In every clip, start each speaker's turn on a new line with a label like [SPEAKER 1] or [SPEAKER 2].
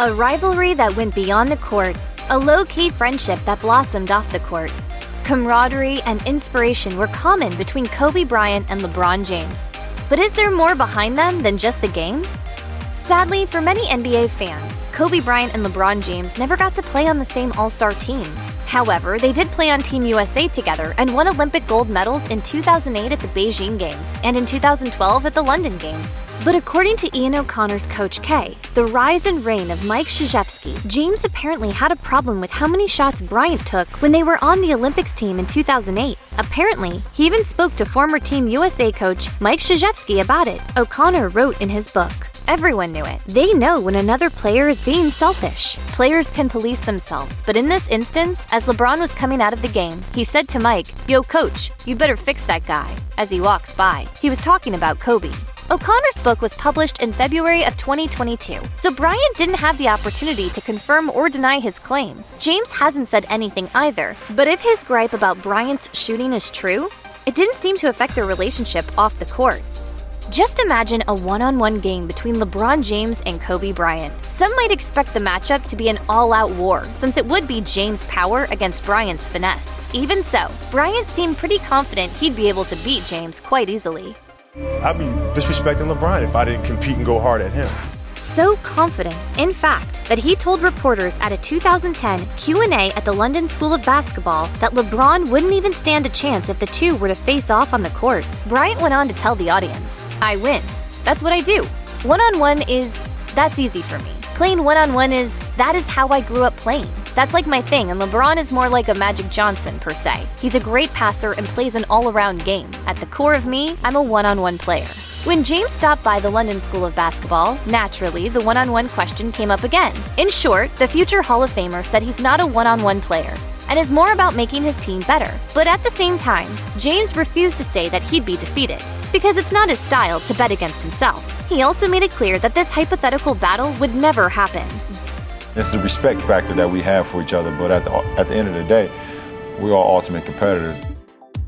[SPEAKER 1] A rivalry that went beyond the court, a low-key friendship that blossomed off the court. Camaraderie and inspiration were common between Kobe Bryant and LeBron James. But is there more behind them than just the game? Sadly, for many NBA fans, Kobe Bryant and LeBron James never got to play on the same All-Star team. However, they did play on Team USA together and won Olympic gold medals in 2008 at the Beijing Games and in 2012 at the London Games. But according to Ian O'Connor's Coach K, the rise and reign of Mike Krzyzewski, James apparently had a problem with how many shots Bryant took when they were on the Olympics team in 2008. Apparently, he even spoke to former Team USA coach Mike Krzyzewski about it. O'Connor wrote in his book, "Everyone knew it. They know when another player is being selfish. Players can police themselves, but in this instance, as LeBron was coming out of the game, he said to Mike, 'Yo, coach, you better fix that guy,' as he walks by. He was talking about Kobe." O'Connor's book was published in February of 2022, so Bryant didn't have the opportunity to confirm or deny his claim. James hasn't said anything either, but if his gripe about Bryant's shooting is true, it didn't seem to affect their relationship off the court. Just imagine a one-on-one game between LeBron James and Kobe Bryant. Some might expect the matchup to be an all-out war, since it would be James' power against Bryant's finesse. Even so, Bryant seemed pretty confident he'd be able to beat James quite easily.
[SPEAKER 2] I'd be disrespecting LeBron if I didn't compete and go hard at him.
[SPEAKER 1] So confident, in fact, that he told reporters at a 2010 Q&A at the London School of Basketball that LeBron wouldn't even stand a chance if the two were to face off on the court. Bryant went on to tell the audience, "I win. That's what I do. One-on-one that's easy for me. Playing one-on-one that is how I grew up playing. That's like my thing, and LeBron is more like a Magic Johnson, per se. He's a great passer and plays an all-around game. At the core of me, I'm a one-on-one player." When James stopped by the London School of Basketball, naturally, the one-on-one question came up again. In short, the future Hall of Famer said he's not a one-on-one player and is more about making his team better. But at the same time, James refused to say that he'd be defeated, because it's not his style to bet against himself. He also made it clear that this hypothetical battle would never happen.
[SPEAKER 3] It's the respect factor that we have for each other, but at the end of the day, we're all ultimate competitors.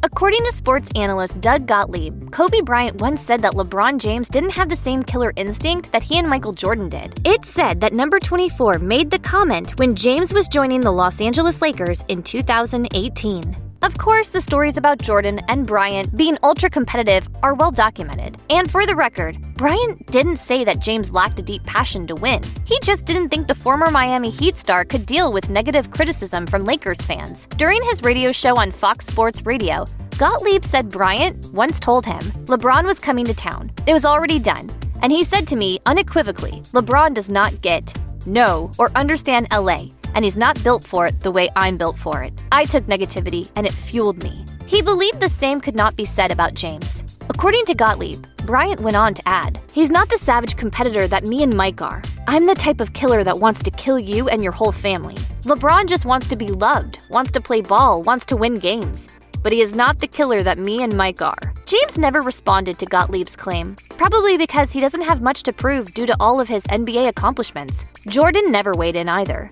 [SPEAKER 1] According to sports analyst Doug Gottlieb, Kobe Bryant once said that LeBron James didn't have the same killer instinct that he and Michael Jordan did. It's said that number 24 made the comment when James was joining the Los Angeles Lakers in 2018. Of course, the stories about Jordan and Bryant being ultra-competitive are well documented. And for the record, Bryant didn't say that James lacked a deep passion to win. He just didn't think the former Miami Heat star could deal with negative criticism from Lakers fans. During his radio show on Fox Sports Radio, Gottlieb said Bryant once told him LeBron was coming to town. It was already done. And he said to me unequivocally, LeBron does not get, know, or understand LA. And he's not built for it the way I'm built for it. I took negativity and it fueled me. He believed the same could not be said about James. According to Gottlieb, Bryant went on to add, "He's not the savage competitor that me and Mike are. I'm the type of killer that wants to kill you and your whole family. LeBron just wants to be loved, wants to play ball, wants to win games. But he is not the killer that me and Mike are." James never responded to Gottlieb's claim, probably because he doesn't have much to prove due to all of his NBA accomplishments. Jordan never weighed in either.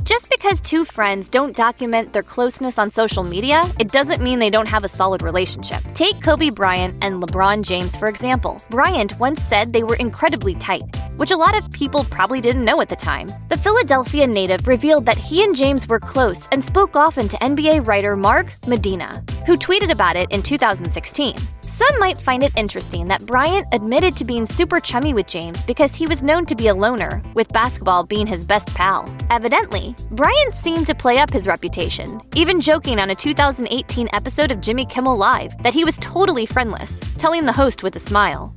[SPEAKER 1] Just because two friends don't document their closeness on social media, it doesn't mean they don't have a solid relationship. Take Kobe Bryant and LeBron James, for example. Bryant once said they were incredibly tight, which a lot of people probably didn't know at the time. The Philadelphia native revealed that he and James were close and spoke often to NBA writer Mark Medina, who tweeted about it in 2016. Some might find it interesting that Bryant admitted to being super chummy with James because he was known to be a loner, with basketball being his best pal. Evidently, Bryant seemed to play up his reputation, even joking on a 2018 episode of Jimmy Kimmel Live that he was totally friendless, telling the host with a smile.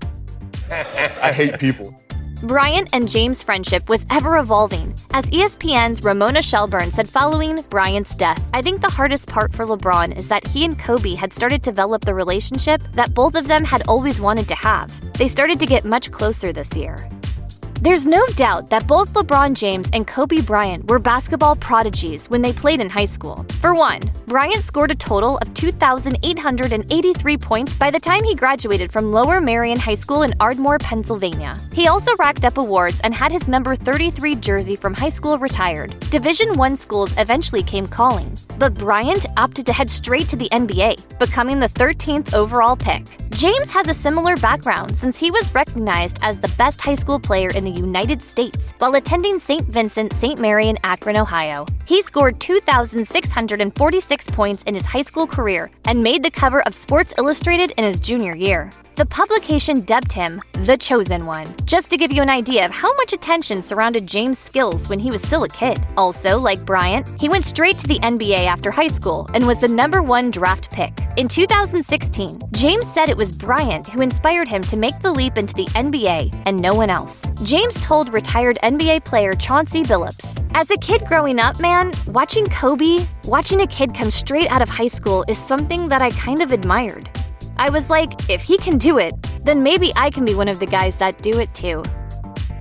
[SPEAKER 2] I hate people.
[SPEAKER 1] Bryant and James' friendship was ever-evolving. As ESPN's Ramona Shelburne said following Bryant's death, "I think the hardest part for LeBron is that he and Kobe had started to develop the relationship that both of them had always wanted to have. They started to get much closer this year." There's no doubt that both LeBron James and Kobe Bryant were basketball prodigies when they played in high school. For one, Bryant scored a total of 2,883 points by the time he graduated from Lower Merion High School in Ardmore, Pennsylvania. He also racked up awards and had his number 33 jersey from high school retired. Division I schools eventually came calling. But Bryant opted to head straight to the NBA, becoming the 13th overall pick. James has a similar background since he was recognized as the best high school player in the United States while attending St. Vincent St. Mary in Akron, Ohio. He scored 2,646 points in his high school career and made the cover of Sports Illustrated in his junior year. The publication dubbed him the Chosen One, just to give you an idea of how much attention surrounded James' skills when he was still a kid. Also, like Bryant, he went straight to the NBA after high school and was the #1 draft pick. In 2016, James said it was Bryant who inspired him to make the leap into the NBA and no one else. James told retired NBA player Chauncey Billups, "As a kid growing up, man, watching a kid come straight out of high school is something that I kind of admired. I was like, if he can do it, then maybe I can be one of the guys that do it too."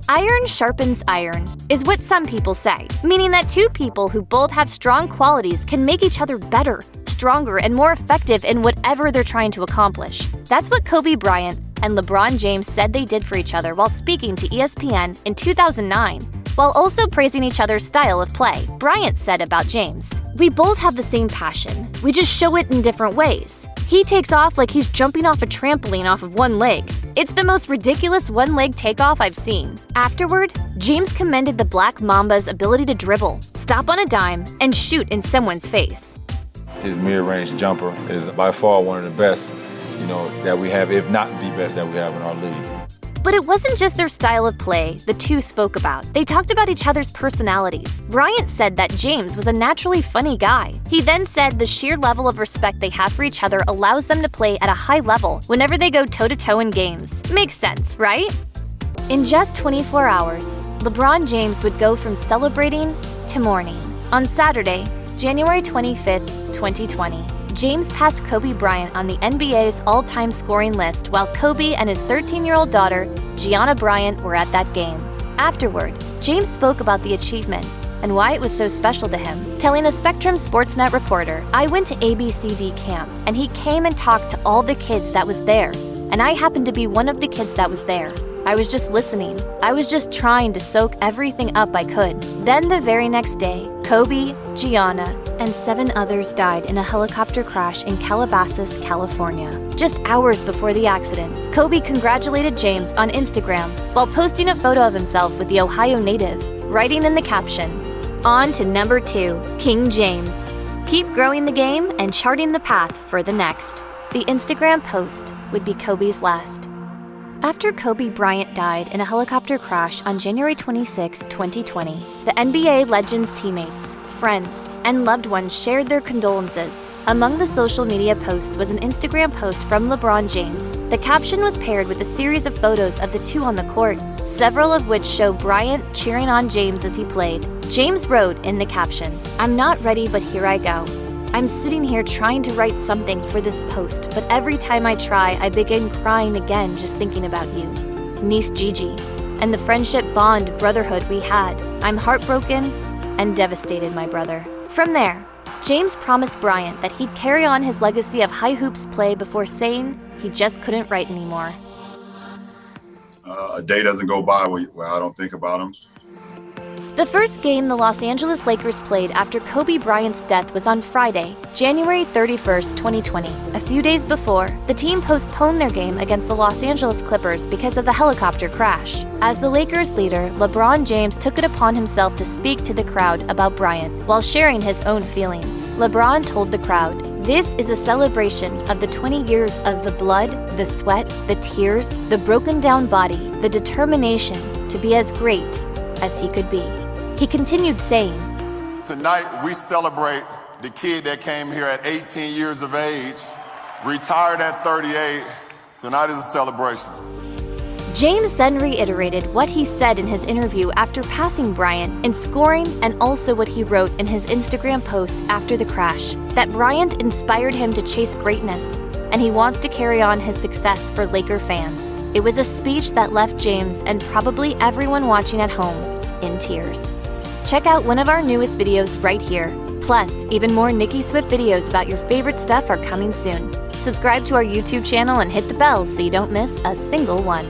[SPEAKER 1] Iron sharpens iron is what some people say, meaning that two people who both have strong qualities can make each other better, stronger, and more effective in whatever they're trying to accomplish. That's what Kobe Bryant and LeBron James said they did for each other while speaking to ESPN in 2009. While also praising each other's style of play, Bryant said about James, "We both have the same passion. We just show it in different ways. He takes off like he's jumping off a trampoline off of one leg. It's the most ridiculous one-leg takeoff I've seen." Afterward, James commended the Black Mamba's ability to dribble, stop on a dime, and shoot in someone's face.
[SPEAKER 3] His mid-range jumper is by far one of the best, that we have, if not the best that we have in our league.
[SPEAKER 1] But it wasn't just their style of play the two spoke about. They talked about each other's personalities. Bryant said that James was a naturally funny guy. He then said the sheer level of respect they have for each other allows them to play at a high level whenever they go toe-to-toe in games. Makes sense, right? In just 24 hours, LeBron James would go from celebrating to mourning. On Saturday, January 25th, 2020, James passed Kobe Bryant on the NBA's all-time scoring list while Kobe and his 13-year-old daughter, Gianna Bryant, were at that game. Afterward, James spoke about the achievement and why it was so special to him, telling a Spectrum Sportsnet reporter, "I went to ABCD camp, and he came and talked to all the kids that was there, and I happened to be one of the kids that was there. I was just listening. I was just trying to soak everything up I could." Then the very next day, Kobe, Gianna, and 7 others died in a helicopter crash in Calabasas, California. Just hours before the accident, Kobe congratulated James on Instagram while posting a photo of himself with the Ohio native, writing in the caption, "On to number 2, King James. Keep growing the game and charting the path for the next." The Instagram post would be Kobe's last. After Kobe Bryant died in a helicopter crash on January 26, 2020, the NBA legend's teammates, friends, and loved ones shared their condolences. Among the social media posts was an Instagram post from LeBron James. The caption was paired with a series of photos of the two on the court, several of which show Bryant cheering on James as he played. James wrote in the caption, "I'm not ready, but here I go. I'm sitting here trying to write something for this post, but every time I try, I begin crying again just thinking about you, niece Gigi, and the friendship bond, brotherhood we had. I'm heartbroken and devastated, my brother." From there, James promised Bryant that he'd carry on his legacy of high hoops play before saying he just couldn't write anymore.
[SPEAKER 4] A day doesn't go by where I don't think about him.
[SPEAKER 1] The first game the Los Angeles Lakers played after Kobe Bryant's death was on Friday, January 31st, 2020. A few days before, the team postponed their game against the Los Angeles Clippers because of the helicopter crash. As the Lakers leader, LeBron James took it upon himself to speak to the crowd about Bryant while sharing his own feelings. LeBron told the crowd, "This is a celebration of the 20 years of the blood, the sweat, the tears, the broken down body, the determination to be as great as he could be." He continued saying,
[SPEAKER 4] "Tonight we celebrate the kid that came here at 18 years of age, retired at 38. Tonight is a celebration."
[SPEAKER 1] James then reiterated what he said in his interview after passing Bryant in scoring and also what he wrote in his Instagram post after the crash, that Bryant inspired him to chase greatness, and he wants to carry on his success for Laker fans. It was a speech that left James and probably everyone watching at home in tears. Check out one of our newest videos right here. Plus, even more Nicki Swift videos about your favorite stuff are coming soon. Subscribe to our YouTube channel and hit the bell so you don't miss a single one.